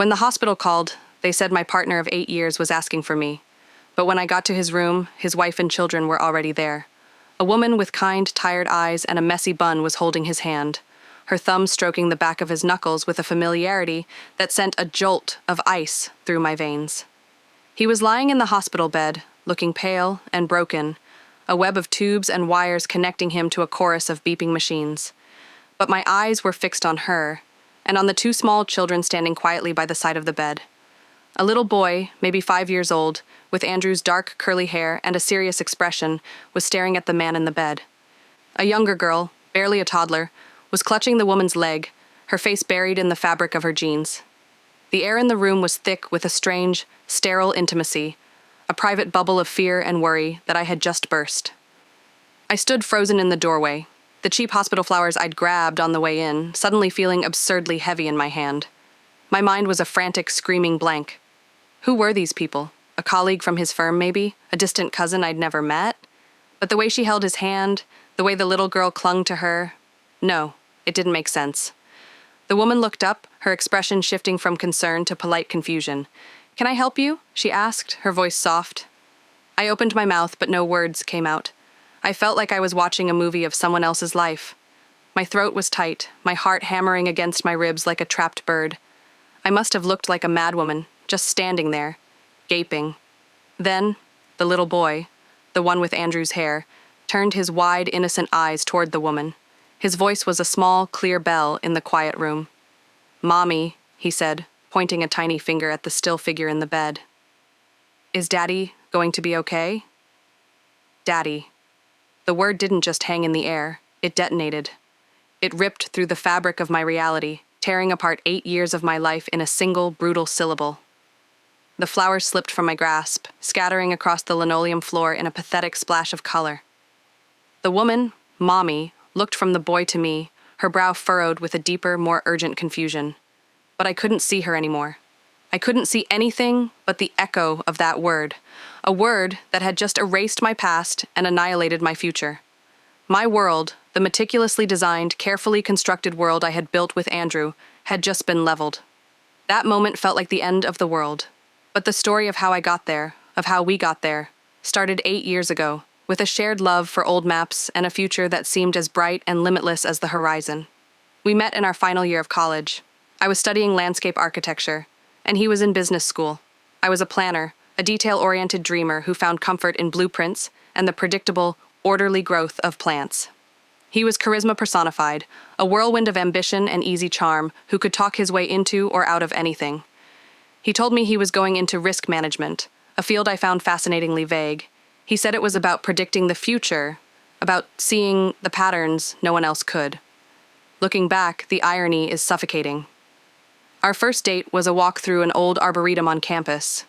When the hospital called, they said my partner of 8 years was asking for me. But when I got to his room, his wife and children were already there. A woman with kind, tired eyes and a messy bun was holding his hand, her thumb stroking the back of his knuckles with a familiarity that sent a jolt of ice through my veins. He was lying in the hospital bed, looking pale and broken, a web of tubes and wires connecting him to a chorus of beeping machines. But my eyes were fixed on her, and on the 2 small children standing quietly by the side of the bed. A little boy, maybe 5 years old, with Andrew's dark, curly hair and a serious expression, was staring at the man in the bed. A younger girl, barely a toddler, was clutching the woman's leg, her face buried in the fabric of her jeans. The air in the room was thick with a strange, sterile intimacy, a private bubble of fear and worry that I had just burst. I stood frozen in the doorway, the cheap hospital flowers I'd grabbed on the way in, suddenly feeling absurdly heavy in my hand. My mind was a frantic, screaming blank. Who were these people? A colleague from his firm, maybe? A distant cousin I'd never met? But the way she held his hand, the way the little girl clung to her... No, it didn't make sense. The woman looked up, her expression shifting from concern to polite confusion. "Can I help you?" she asked, her voice soft. I opened my mouth, but no words came out. I felt like I was watching a movie of someone else's life. My throat was tight, my heart hammering against my ribs like a trapped bird. I must have looked like a madwoman, just standing there, gaping. Then, the little boy, the one with Andrew's hair, turned his wide, innocent eyes toward the woman. His voice was a small, clear bell in the quiet room. "Mommy," he said, pointing a tiny finger at the still figure in the bed. "Is Daddy going to be okay?" Daddy. The word didn't just hang in the air, it detonated. It ripped through the fabric of my reality, tearing apart 8 years of my life in a single, brutal syllable. The flowers slipped from my grasp, scattering across the linoleum floor in a pathetic splash of color. The woman, Mommy, looked from the boy to me, her brow furrowed with a deeper, more urgent confusion. But I couldn't see her anymore. I couldn't see anything but the echo of that word, a word that had just erased my past and annihilated my future. My world, the meticulously designed, carefully constructed world I had built with Andrew, had just been leveled. That moment felt like the end of the world. But the story of how I got there, of how we got there, started 8 years ago, with a shared love for old maps and a future that seemed as bright and limitless as the horizon. We met in our final year of college. I was studying landscape architecture, and he was in business school. I was a planner, a detail-oriented dreamer who found comfort in blueprints and the predictable, orderly growth of plants. He was charisma personified, a whirlwind of ambition and easy charm who could talk his way into or out of anything. He told me he was going into risk management, a field I found fascinatingly vague. He said it was about predicting the future, about seeing the patterns no one else could. Looking back, the irony is suffocating. Our first date was a walk through an old arboretum on campus.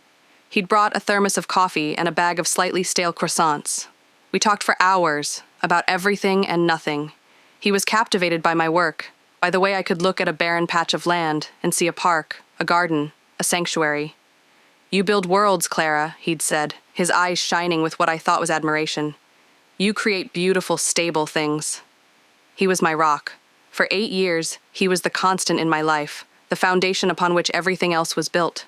He'd brought a thermos of coffee and a bag of slightly stale croissants. We talked for hours, about everything and nothing. He was captivated by my work, by the way I could look at a barren patch of land and see a park, a garden, a sanctuary. "You build worlds, Clara," he'd said, his eyes shining with what I thought was admiration. "You create beautiful, stable things." He was my rock. For 8 years, he was the constant in my life, the foundation upon which everything else was built.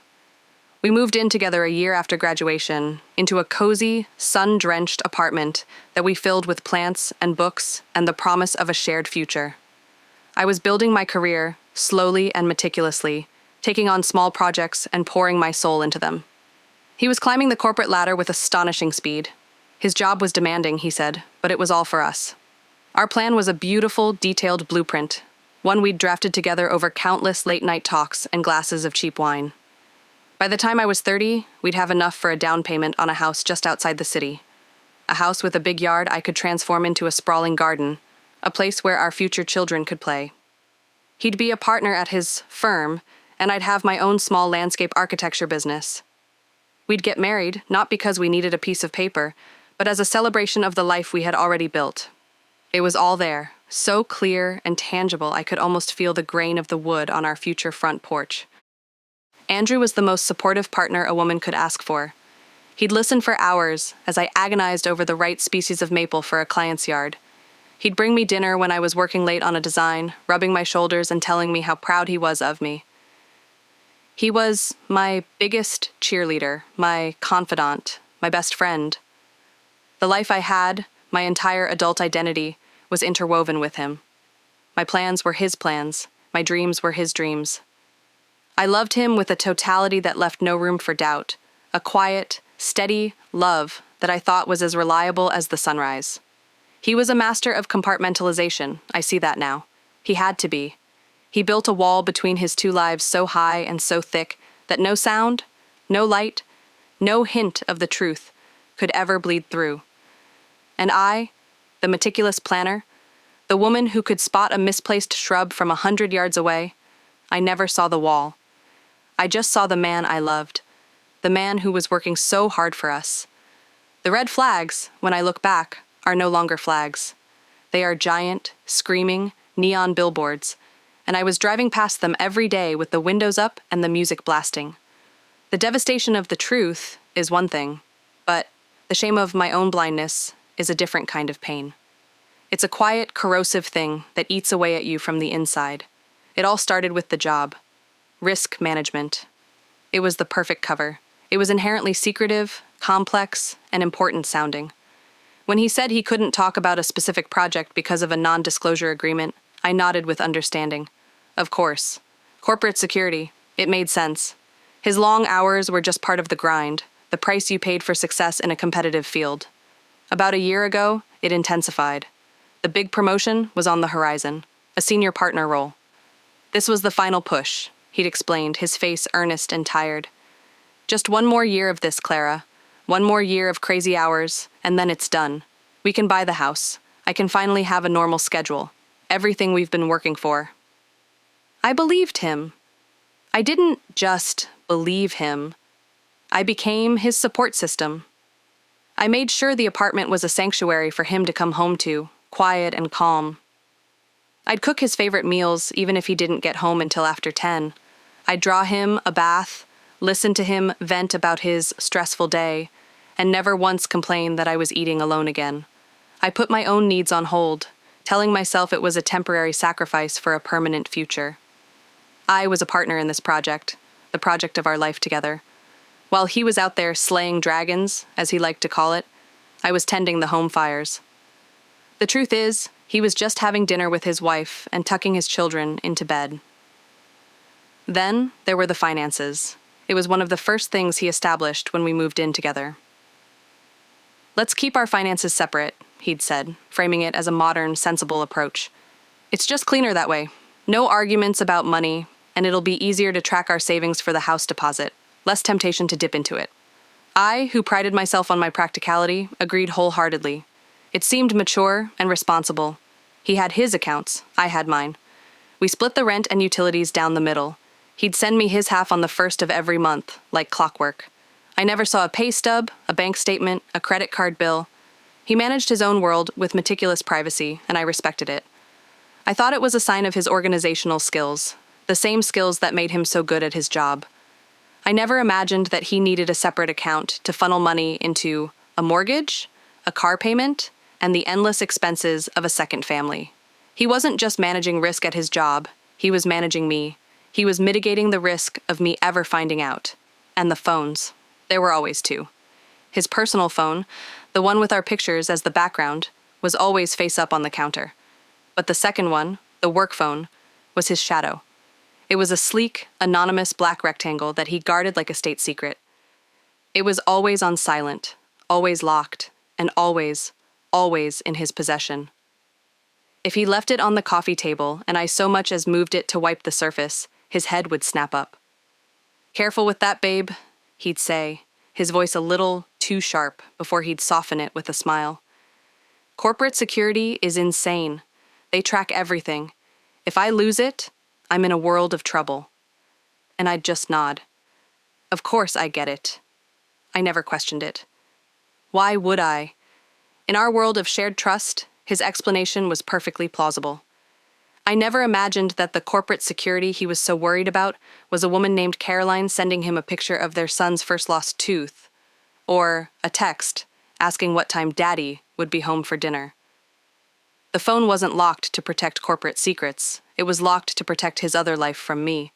We moved in together a year after graduation, into a cozy, sun-drenched apartment that we filled with plants and books and the promise of a shared future. I was building my career, slowly and meticulously, taking on small projects and pouring my soul into them. He was climbing the corporate ladder with astonishing speed. His job was demanding, he said, but it was all for us. Our plan was a beautiful, detailed blueprint, one we'd drafted together over countless late-night talks and glasses of cheap wine. By the time I was 30, we'd have enough for a down payment on a house just outside the city. A house with a big yard I could transform into a sprawling garden, a place where our future children could play. He'd be a partner at his firm, and I'd have my own small landscape architecture business. We'd get married, not because we needed a piece of paper, but as a celebration of the life we had already built. It was all there, so clear and tangible I could almost feel the grain of the wood on our future front porch. Andrew was the most supportive partner a woman could ask for. He'd listen for hours as I agonized over the right species of maple for a client's yard. He'd bring me dinner when I was working late on a design, rubbing my shoulders and telling me how proud he was of me. He was my biggest cheerleader, my confidant, my best friend. The life I had, my entire adult identity, was interwoven with him. My plans were his plans, my dreams were his dreams. I loved him with a totality that left no room for doubt, a quiet, steady love that I thought was as reliable as the sunrise. He was a master of compartmentalization, I see that now. He had to be. He built a wall between his two lives so high and so thick that no sound, no light, no hint of the truth could ever bleed through. And I, the meticulous planner, the woman who could spot a misplaced shrub from 100 yards away, I never saw the wall. I just saw the man I loved, the man who was working so hard for us. The red flags, when I look back, are no longer flags. They are giant, screaming, neon billboards, and I was driving past them every day with the windows up and the music blasting. The devastation of the truth is one thing, but the shame of my own blindness is a different kind of pain. It's a quiet, corrosive thing that eats away at you from the inside. It all started with the job. Risk management. It was the perfect cover. It was inherently secretive, complex, and important sounding. When he said he couldn't talk about a specific project because of a non-disclosure agreement, I nodded with understanding. Of course. Corporate security. It made sense. His long hours were just part of the grind, the price you paid for success in a competitive field. About a year ago, it intensified. The big promotion was on the horizon, a senior partner role. This was the final push, he'd explained, his face earnest and tired. Just one more year of this, Clara. One more year of crazy hours, and then it's done. We can buy the house. I can finally have a normal schedule. Everything we've been working for. I believed him. I didn't just believe him. I became his support system. I made sure the apartment was a sanctuary for him to come home to, quiet and calm. I'd cook his favorite meals even if he didn't get home until after 10. I'd draw him a bath, listen to him vent about his stressful day, and never once complain that I was eating alone again. I put my own needs on hold, telling myself it was a temporary sacrifice for a permanent future. I was a partner in this project, the project of our life together. While he was out there slaying dragons, as he liked to call it, I was tending the home fires. The truth is, he was just having dinner with his wife and tucking his children into bed. Then there were the finances. It was one of the first things he established when we moved in together. Let's keep our finances separate, he'd said, framing it as a modern, sensible approach. It's just cleaner that way. No arguments about money, and it'll be easier to track our savings for the house deposit. Less temptation to dip into it. I, who prided myself on my practicality, agreed wholeheartedly. It seemed mature and responsible. He had his accounts, I had mine. We split the rent and utilities down the middle. He'd send me his half on the first of every month, like clockwork. I never saw a pay stub, a bank statement, a credit card bill. He managed his own world with meticulous privacy, and I respected it. I thought it was a sign of his organizational skills, the same skills that made him so good at his job. I never imagined that he needed a separate account to funnel money into a mortgage, a car payment, and the endless expenses of a second family. He wasn't just managing risk at his job, he was managing me. He was mitigating the risk of me ever finding out. And the phones. There were always two. His personal phone, the one with our pictures as the background, was always face up on the counter. But the second one, the work phone, was his shadow. It was a sleek, anonymous black rectangle that he guarded like a state secret. It was always on silent, always locked, and always in his possession. If he left it on the coffee table and I so much as moved it to wipe the surface, his head would snap up. "Careful with that, babe," he'd say, his voice a little too sharp before he'd soften it with a smile. Corporate security is insane. They track everything. If I lose it, I'm in a world of trouble. And I'd just nod. Of course I get it. I never questioned it. Why would I? In our world of shared trust, his explanation was perfectly plausible. I never imagined that the corporate security he was so worried about was a woman named Caroline sending him a picture of their son's first lost tooth, or a text asking what time Daddy would be home for dinner. The phone wasn't locked to protect corporate secrets. It was locked to protect his other life from me.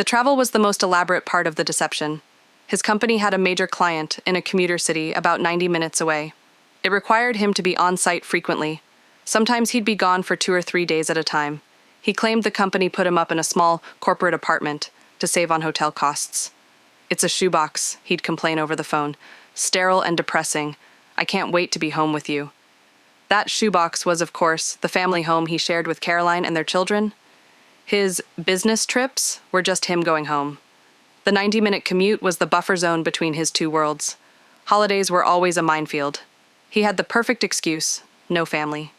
The travel was the most elaborate part of the deception. His company had a major client in a commuter city about 90 minutes away. It required him to be on site frequently. Sometimes he'd be gone for 2 or 3 days at a time. He claimed the company put him up in a small corporate apartment to save on hotel costs. "It's a shoebox," he'd complain over the phone. "Sterile and depressing. I can't wait to be home with you." That shoebox was, of course, the family home he shared with Caroline and their children. His business trips were just him going home. The 90-minute commute was the buffer zone between his two worlds. Holidays were always a minefield. He had the perfect excuse: no family.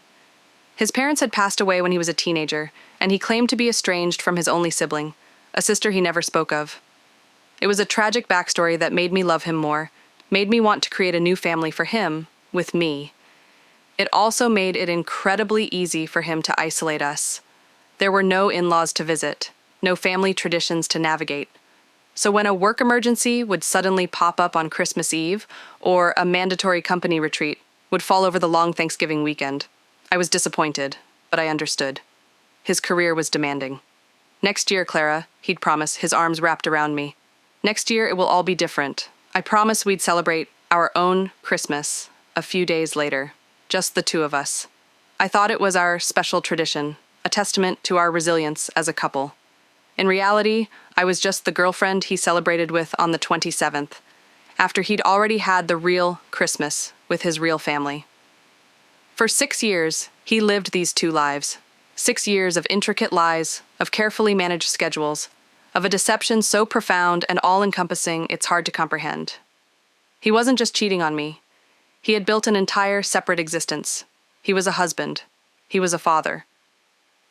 His parents had passed away when he was a teenager, and he claimed to be estranged from his only sibling, a sister he never spoke of. It was a tragic backstory that made me love him more, made me want to create a new family for him, with me. It also made it incredibly easy for him to isolate us. There were no in-laws to visit, no family traditions to navigate. So when a work emergency would suddenly pop up on Christmas Eve, or a mandatory company retreat would fall over the long Thanksgiving weekend, I was disappointed, but I understood. His career was demanding. "Next year, Clara," he'd promise, his arms wrapped around me. "Next year it will all be different. I promise we'd celebrate our own Christmas a few days later, just the two of us." I thought it was our special tradition, a testament to our resilience as a couple. In reality, I was just the girlfriend he celebrated with on the 27th, after he'd already had the real Christmas with his real family. For 6 years, he lived these two lives. 6 years of intricate lies, of carefully managed schedules, of a deception so profound and all-encompassing it's hard to comprehend. He wasn't just cheating on me. He had built an entire separate existence. He was a husband. He was a father.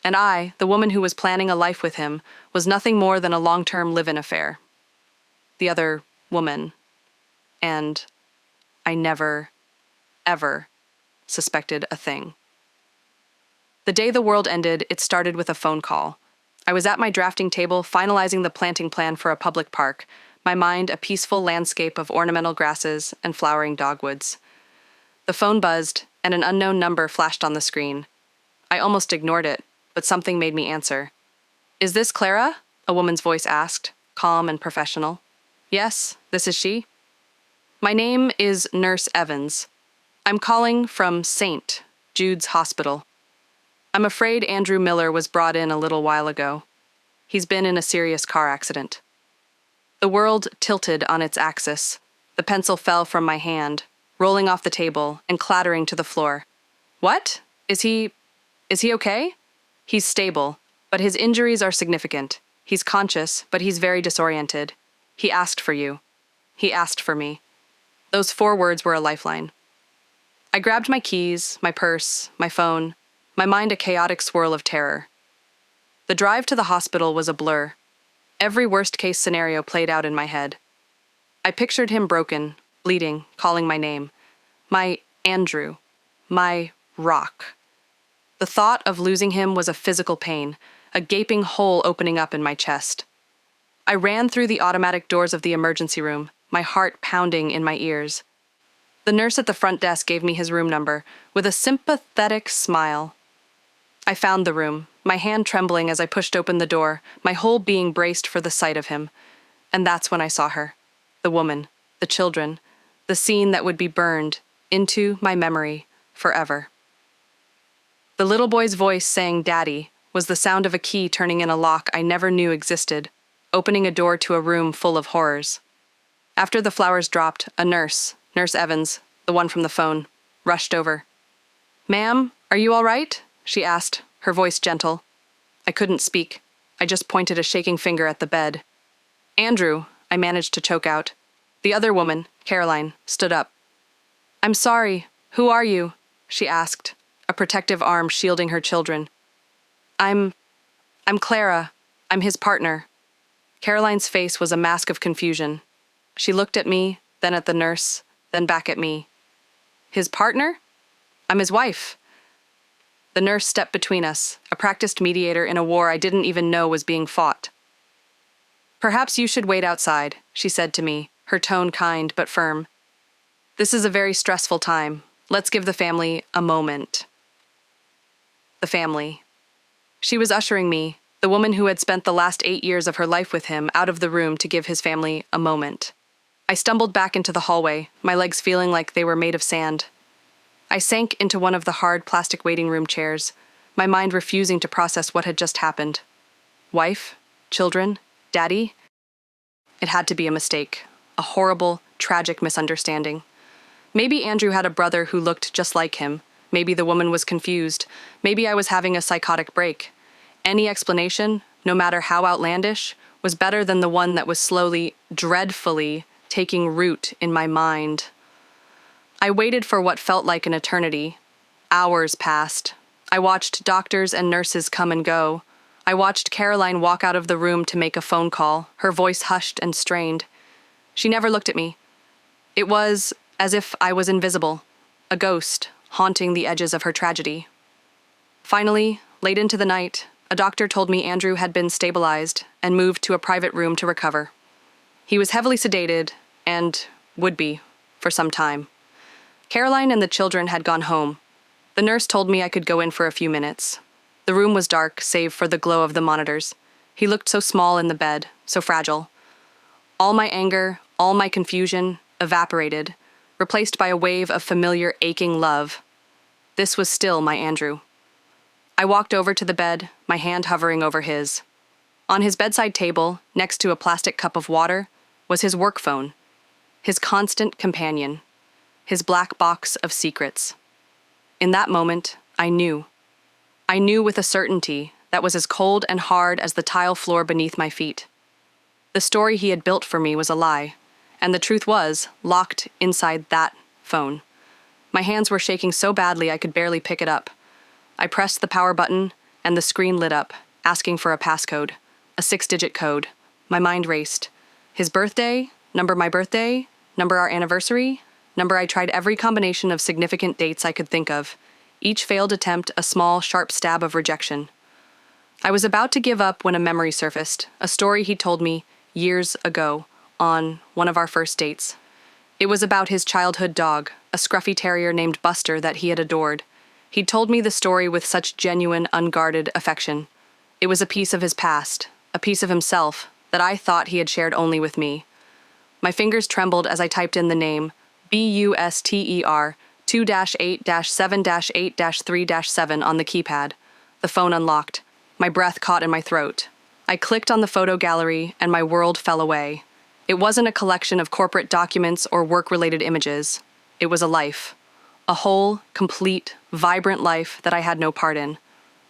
And I, the woman who was planning a life with him, was nothing more than a long-term live-in affair. The other woman. And I never, ever suspected a thing. The day the world ended, it started with a phone call. I was at my drafting table, finalizing the planting plan for a public park, my mind a peaceful landscape of ornamental grasses and flowering dogwoods. The phone buzzed, and an unknown number flashed on the screen. I almost ignored it, but something made me answer. "Is this Clara?" a woman's voice asked, calm and professional. "Yes, this is she." "My name is Nurse Evans. I'm calling from St. Jude's Hospital. I'm afraid Andrew Miller was brought in a little while ago. He's been in a serious car accident." The world tilted on its axis. The pencil fell from my hand, rolling off the table and clattering to the floor. "What? Is he okay?" "He's stable, but his injuries are significant. He's conscious, but he's very disoriented. He asked for you. He asked for me." Those 4 words were a lifeline. I grabbed my keys, my purse, my phone, my mind a chaotic swirl of terror. The drive to the hospital was a blur. Every worst-case scenario played out in my head. I pictured him broken, bleeding, calling my name. My Andrew. My rock. The thought of losing him was a physical pain, a gaping hole opening up in my chest. I ran through the automatic doors of the emergency room, my heart pounding in my ears. The nurse at the front desk gave me his room number, with a sympathetic smile. I found the room, my hand trembling as I pushed open the door, my whole being braced for the sight of him. And that's when I saw her. The woman, the children, the scene that would be burned into my memory forever. The little boy's voice saying "Daddy" was the sound of a key turning in a lock I never knew existed, opening a door to a room full of horrors. After the flowers dropped, a nurse, Nurse Evans, the one from the phone, rushed over. "Ma'am, are you all right?" she asked, her voice gentle. I couldn't speak. I just pointed a shaking finger at the bed. "Andrew," I managed to choke out. The other woman, Caroline, stood up. "I'm sorry. Who are you?" she asked, a protective arm shielding her children. I'm Clara. I'm his partner." Caroline's face was a mask of confusion. She looked at me, then at the nurse, then back at me. "His partner? I'm his wife." The nurse stepped between us, a practiced mediator in a war I didn't even know was being fought. "Perhaps you should wait outside," she said to me, her tone kind but firm. "This is a very stressful time. Let's give the family a moment." The family. She was ushering me, The woman who had spent the last 8 years of her life with him out of the room to give his family a moment. I stumbled back into the hallway, my legs feeling like they were made of sand. I sank into one of the hard plastic waiting room chairs, my mind refusing to process what had just happened. Wife? Children? Daddy? It had to be a mistake. A horrible, tragic misunderstanding. Maybe Andrew had a brother who looked just like him. Maybe the woman was confused. Maybe I was having a psychotic break. Any explanation, no matter how outlandish, was better than the one that was slowly, dreadfully, taking root in my mind. I waited for what felt like an eternity. Hours passed. I watched doctors and nurses come and go. I watched Caroline walk out of the room to make a phone call, her voice hushed and strained. She never looked at me. It was as if I was invisible, a ghost haunting the edges of her tragedy. Finally, late into the night, a doctor told me Andrew had been stabilized and moved to a private room to recover. He was heavily sedated and would be for some time. Caroline and the children had gone home. The nurse told me I could go in for a few minutes. The room was dark, save for the glow of the monitors. He looked so small in the bed, so fragile. All my anger, all my confusion, evaporated, replaced by a wave of familiar, aching love. This was still my Andrew. I walked over to the bed, my hand hovering over his. On his bedside table, next to a plastic cup of water, was his work phone, his constant companion, his black box of secrets. In that moment, I knew. I knew with a certainty that was as cold and hard as the tile floor beneath my feet. The story he had built for me was a lie, and the truth was locked inside that phone. My hands were shaking so badly I could barely pick it up. I pressed the power button, and the screen lit up, asking for a passcode, a 6-digit code. My mind raced. His birthday, number my birthday, number our anniversary, number I tried every combination of significant dates I could think of. Each failed attempt a small, sharp stab of rejection. I was about to give up when a memory surfaced, a story he told me years ago on one of our first dates. It was about his childhood dog, a scruffy terrier named Buster that he had adored. He'd told me the story with such genuine, unguarded affection. It was a piece of his past, a piece of himself, that I thought he had shared only with me. My fingers trembled as I typed in the name, Buster 2-8-7-8-3-7 on the keypad. The phone unlocked. My breath caught in my throat. I clicked on the photo gallery and my world fell away. It wasn't a collection of corporate documents or work-related images. It was a life. A whole, complete, vibrant life that I had no part in.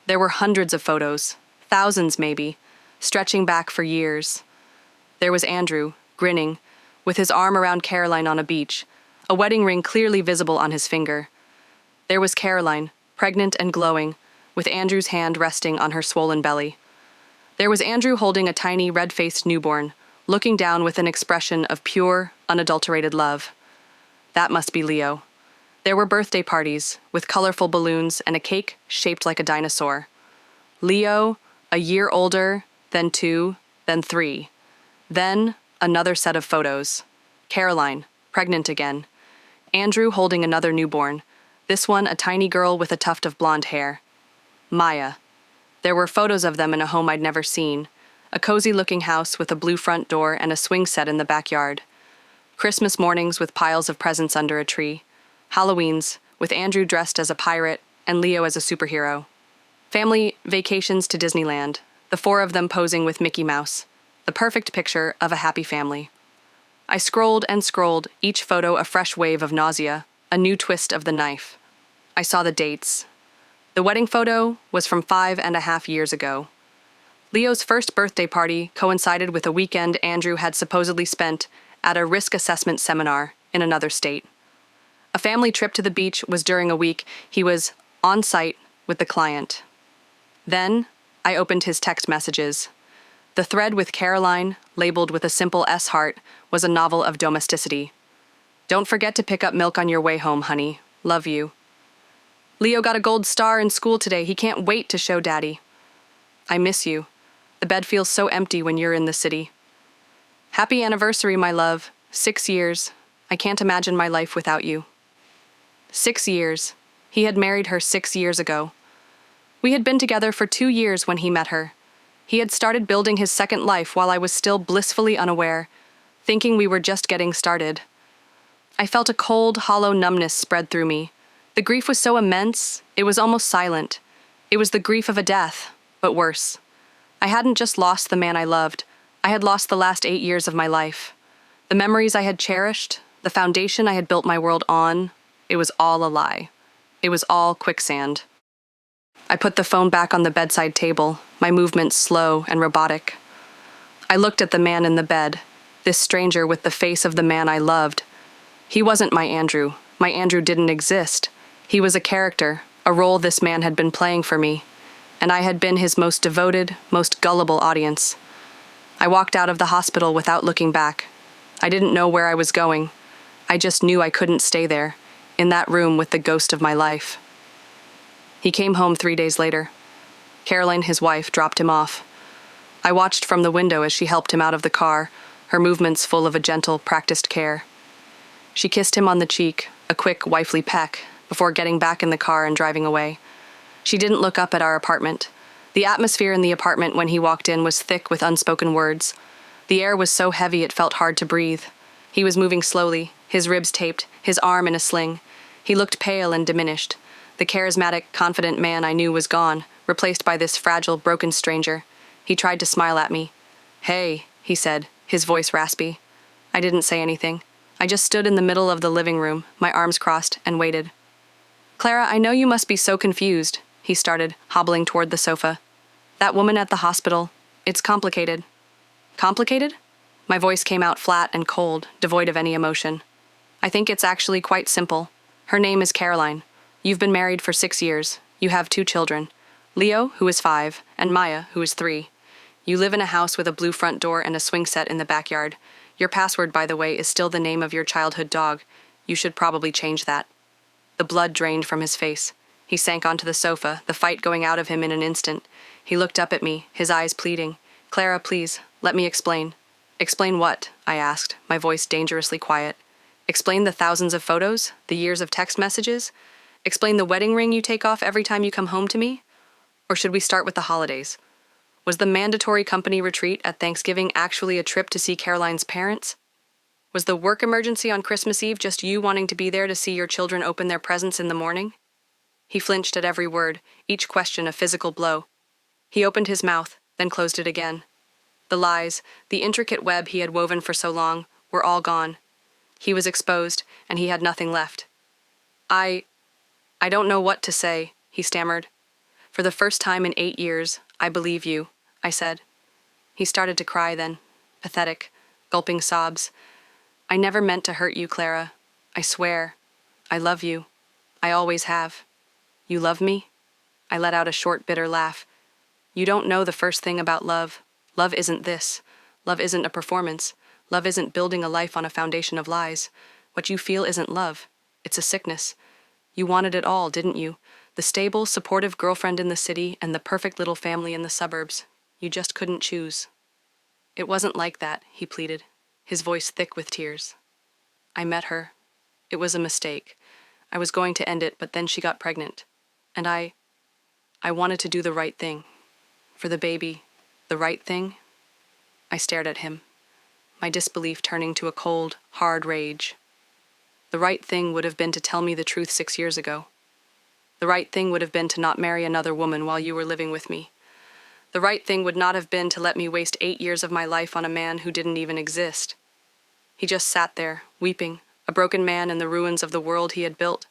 There were hundreds of photos, thousands maybe, stretching back for years. There was Andrew, grinning, with his arm around Caroline on a beach, a wedding ring clearly visible on his finger. There was Caroline, pregnant and glowing, with Andrew's hand resting on her swollen belly. There was Andrew holding a tiny red-faced newborn, looking down with an expression of pure, unadulterated love. That must be Leo. There were birthday parties, with colorful balloons and a cake shaped like a dinosaur. Leo, a year older, then 2, then 3. Then, another set of photos. Caroline, pregnant again. Andrew holding another newborn, this one a tiny girl with a tuft of blonde hair. Maya. There were photos of them in a home I'd never seen, a cozy-looking house with a blue front door and a swing set in the backyard. Christmas mornings with piles of presents under a tree. Halloweens, with Andrew dressed as a pirate and Leo as a superhero. Family vacations to Disneyland, the 4 of them posing with Mickey Mouse. The perfect picture of a happy family. I scrolled and scrolled, each photo a fresh wave of nausea, a new twist of the knife. I saw the dates. The wedding photo was from 5.5 years ago. Leo's first birthday party coincided with a weekend Andrew had supposedly spent at a risk assessment seminar in another state. A family trip to the beach was during a week he was on site with the client. Then, I opened his text messages. The thread with Caroline, labeled with a simple S heart, was a novel of domesticity. Don't forget to pick up milk on your way home, honey. Love you. Leo got a gold star in school today. He can't wait to show Daddy. I miss you. The bed feels so empty when you're in the city. Happy anniversary, my love. 6 years. I can't imagine my life without you. 6 years. He had married her 6 years ago. We had been together for 2 years when he met her. He had started building his second life while I was still blissfully unaware, thinking we were just getting started. I felt a cold, hollow numbness spread through me. The grief was so immense, it was almost silent. It was the grief of a death, but worse. I hadn't just lost the man I loved, I had lost the last 8 years of my life. The memories I had cherished, the foundation I had built my world on, it was all a lie. It was all quicksand. I put the phone back on the bedside table, my movements slow and robotic. I looked at the man in the bed, this stranger with the face of the man I loved. He wasn't my Andrew. My Andrew didn't exist. He was a character, a role this man had been playing for me, and I had been his most devoted, most gullible audience. I walked out of the hospital without looking back. I didn't know where I was going. I just knew I couldn't stay there, in that room with the ghost of my life. He came home 3 days later. Caroline, his wife, dropped him off. I watched from the window as she helped him out of the car, her movements full of a gentle, practiced care. She kissed him on the cheek, a quick, wifely peck, before getting back in the car and driving away. She didn't look up at our apartment. The atmosphere in the apartment when he walked in was thick with unspoken words. The air was so heavy it felt hard to breathe. He was moving slowly, his ribs taped, his arm in a sling. He looked pale and diminished. The charismatic, confident man I knew was gone, replaced by this fragile, broken stranger. He tried to smile at me. "Hey," he said, his voice raspy. I didn't say anything. I just stood in the middle of the living room, my arms crossed, and waited. "Clara, I know you must be so confused," he started, hobbling toward the sofa. "That woman at the hospital, it's complicated." "Complicated?" My voice came out flat and cold, devoid of any emotion. "I think it's actually quite simple. Her name is Caroline. You've been married for 6 years. You have 2 children. Leo, who is 5, and Maya, who is 3. You live in a house with a blue front door and a swing set in the backyard. Your password, by the way, is still the name of your childhood dog. You should probably change that." The blood drained from his face. He sank onto the sofa, the fight going out of him in an instant. He looked up at me, his eyes pleading. "Clara, please, let me explain." "Explain what?" I asked, my voice dangerously quiet. "Explain the thousands of photos, the years of text messages? Explain the wedding ring you take off every time you come home to me? Or should we start with the holidays? Was the mandatory company retreat at Thanksgiving actually a trip to see Caroline's parents? Was the work emergency on Christmas Eve just you wanting to be there to see your children open their presents in the morning?" He flinched at every word, each question a physical blow. He opened his mouth, then closed it again. The lies, the intricate web he had woven for so long, were all gone. He was exposed, and he had nothing left. I don't know what to say," he stammered. "For the first time in 8 years, I believe you," I said. He started to cry then, pathetic, gulping sobs. "I never meant to hurt you, Clara. I swear. I love you. I always have." "You love me?" I let out a short, bitter laugh. "You don't know the first thing about love. Love isn't this. Love isn't a performance. Love isn't building a life on a foundation of lies. What you feel isn't love. It's a sickness. You wanted it all, didn't you? The stable, supportive girlfriend in the city and the perfect little family in the suburbs. You just couldn't choose." "It wasn't like that," he pleaded, his voice thick with tears. "I met her. It was a mistake. I was going to end it, but then she got pregnant. And I wanted to do the right thing. For the baby, the right thing?" I stared at him, my disbelief turning to a cold, hard rage. The right thing would have been to tell me the truth 6 years ago. The right thing would have been to not marry another woman while you were living with me. The right thing would not have been to let me waste 8 years of my life on a man who didn't even exist. He just sat there, weeping, a broken man in the ruins of the world he had built.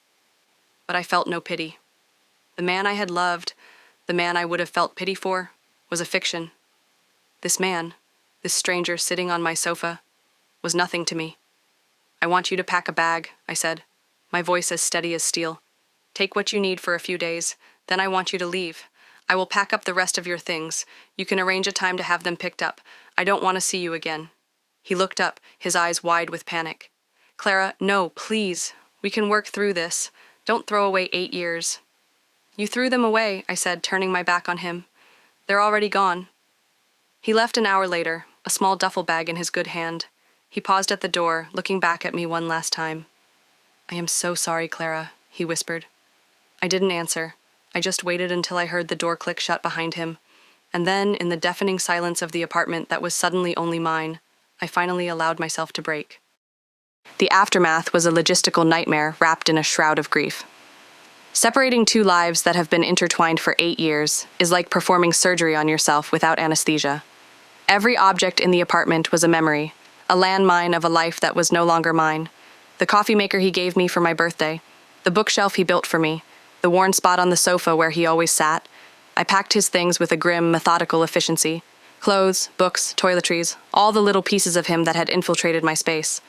But I felt no pity. The man I had loved, the man I would have felt pity for, was a fiction. This man, this stranger sitting on my sofa, was nothing to me. "I want you to pack a bag," I said, my voice as steady as steel. "Take what you need for a few days, then I want you to leave. I will pack up the rest of your things. You can arrange a time to have them picked up. I don't want to see you again." He looked up, his eyes wide with panic. "Clara, no, please. We can work through this. Don't throw away 8 years. "You threw them away," I said, turning my back on him. "They're already gone." He left an hour later, a small duffel bag in his good hand. He paused at the door, looking back at me one last time. "I am so sorry, Clara," he whispered. I didn't answer. I just waited until I heard the door click shut behind him. And then, in the deafening silence of the apartment that was suddenly only mine, I finally allowed myself to break. The aftermath was a logistical nightmare wrapped in a shroud of grief. Separating two lives that have been intertwined for 8 years is like performing surgery on yourself without anesthesia. Every object in the apartment was a memory, a landmine of a life that was no longer mine. The coffee maker he gave me for my birthday, the bookshelf he built for me, the worn spot on the sofa where he always sat. I packed his things with a grim, methodical efficiency. Clothes, books, toiletries, all the little pieces of him that had infiltrated my space.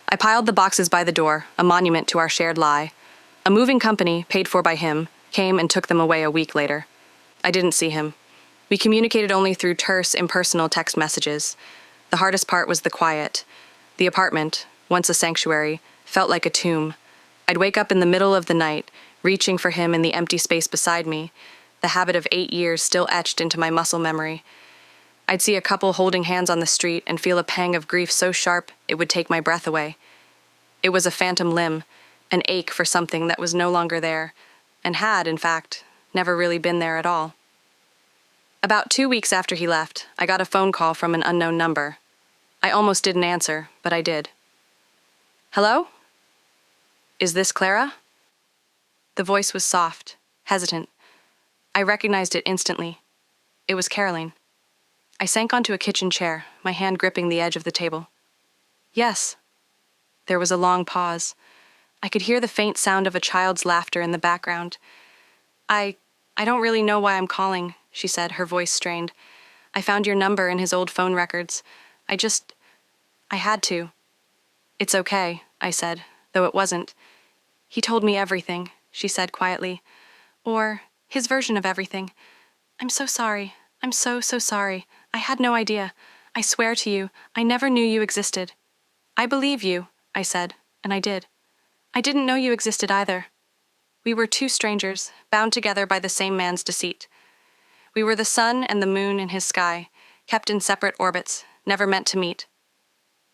I piled the boxes by the door, a monument to our shared lie. A moving company, paid for by him, came and took them away a week later. I didn't see him. We communicated only through terse, impersonal text messages. The hardest part was the quiet. The apartment, once a sanctuary, felt like a tomb. I'd wake up in the middle of the night, reaching for him in the empty space beside me, the habit of 8 years still etched into my muscle memory. I'd see a couple holding hands on the street and feel a pang of grief so sharp it would take my breath away. It was a phantom limb, an ache for something that was no longer there, and had, in fact, never really been there at all. About 2 weeks after he left, I got a phone call from an unknown number. I almost didn't answer, but I did. Hello? Is this Clara? The voice was soft, hesitant. I recognized it instantly. It was Caroline. I sank onto a kitchen chair, my hand gripping the edge of the table. Yes. There was a long pause. I could hear the faint sound of a child's laughter in the background. I don't really know why I'm calling, she said, her voice strained. I found your number in his old phone records. I had to. It's okay, I said, though it wasn't. He told me everything, she said quietly. Or his version of everything. I'm so sorry. I'm so sorry. I had no idea. I swear to you, I never knew you existed. I believe you, I said, and I did. I didn't know you existed either. We were two strangers, bound together by the same man's deceit. We were the sun and the moon in his sky, kept in separate orbits, never meant to meet.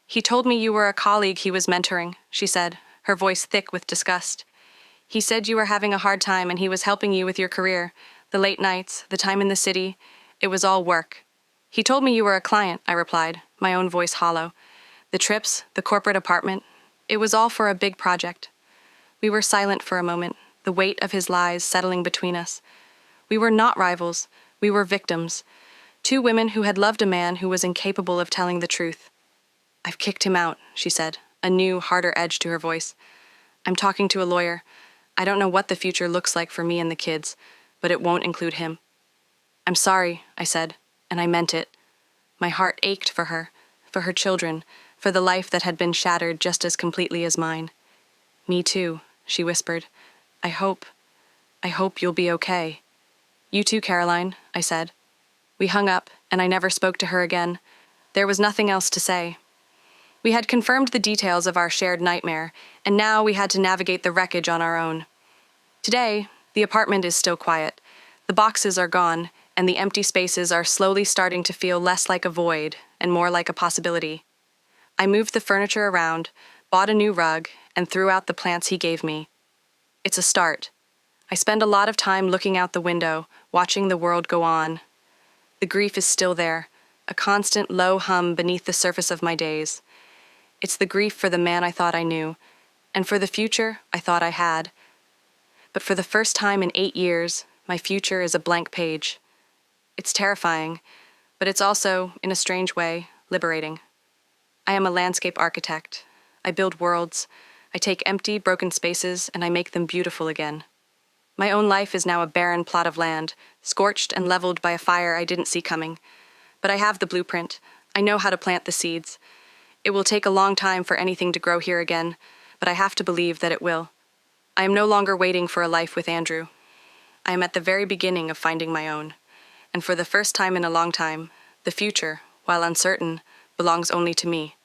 He told me you were a colleague he was mentoring, she said, her voice thick with disgust. He said you were having a hard time and he was helping you with your career, the late nights, the time in the city. It was all work. He told me you were a client, I replied, my own voice hollow. The trips, the corporate apartment, it was all for a big project. We were silent for a moment, the weight of his lies settling between us. We were not rivals. We were victims. Two women who had loved a man who was incapable of telling the truth. I've kicked him out, she said, a new, harder edge to her voice. I'm talking to a lawyer. I don't know what the future looks like for me and the kids, but it won't include him. I'm sorry, I said, and I meant it. My heart ached for her children, for the life that had been shattered just as completely as mine. Me too, she whispered. I hope you'll be okay. You too, Caroline, I said. We hung up, and I never spoke to her again. There was nothing else to say. We had confirmed the details of our shared nightmare, and now we had to navigate the wreckage on our own. Today, the apartment is still quiet. The boxes are gone, and the empty spaces are slowly starting to feel less like a void and more like a possibility. I moved the furniture around, bought a new rug, and threw out the plants he gave me. It's a start. I spend a lot of time looking out the window, watching the world go on. The grief is still there, a constant low hum beneath the surface of my days. It's the grief for the man I thought I knew, and for the future I thought I had. But for the first time in 8 years, my future is a blank page. It's terrifying, but it's also, in a strange way, liberating. I am a landscape architect. I build worlds. I take empty, broken spaces, and I make them beautiful again. My own life is now a barren plot of land, scorched and leveled by a fire I didn't see coming. But I have the blueprint. I know how to plant the seeds. It will take a long time for anything to grow here again, but I have to believe that it will. I am no longer waiting for a life with Andrew. I am at the very beginning of finding my own. And for the first time in a long time, the future, while uncertain, belongs only to me.